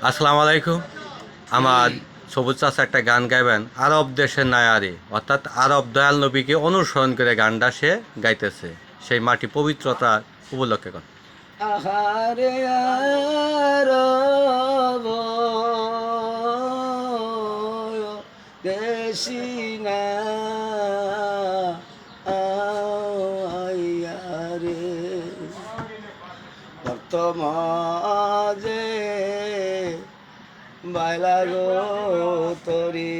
আসসালামু আলাইকুম। আমার সবুজ চাচা একটা গান গাইবেন আরব দেশের নায়ারে, অর্থাৎ আরব দয়াল নবীকে অনুসরণ করে গানটা সে গাইতেছে, সেই মাটি পবিত্রতা উপলক্ষে কথা। আহারে আরব দেশিনা আয়ারে বর্তমানে বাইলা গো তরি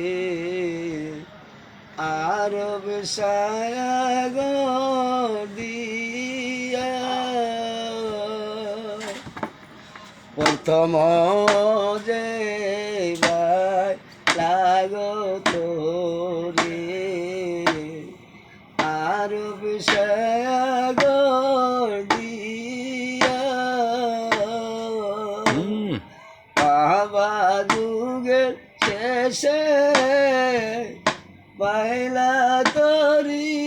আরব সাগর দিয়া প্রথম যে লাগো তোরে আরব সাগর দিয়া বাবা যুগের শেষে বাইলা তরি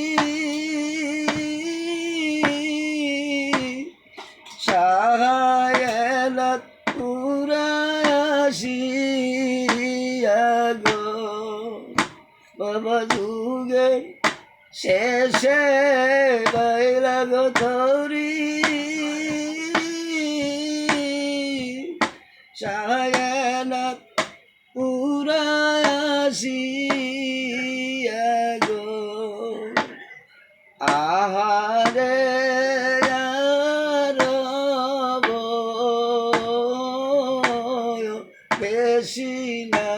সাহায়াত পুরাশিয়া গো বাবা যুগের শেষে বাইলা গো তরি সাহায়াত পুরাশিয়া গো আহারে আরব বেশি না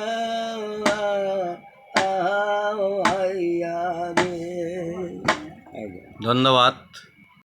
আইয়া রে। ধন্যবাদ।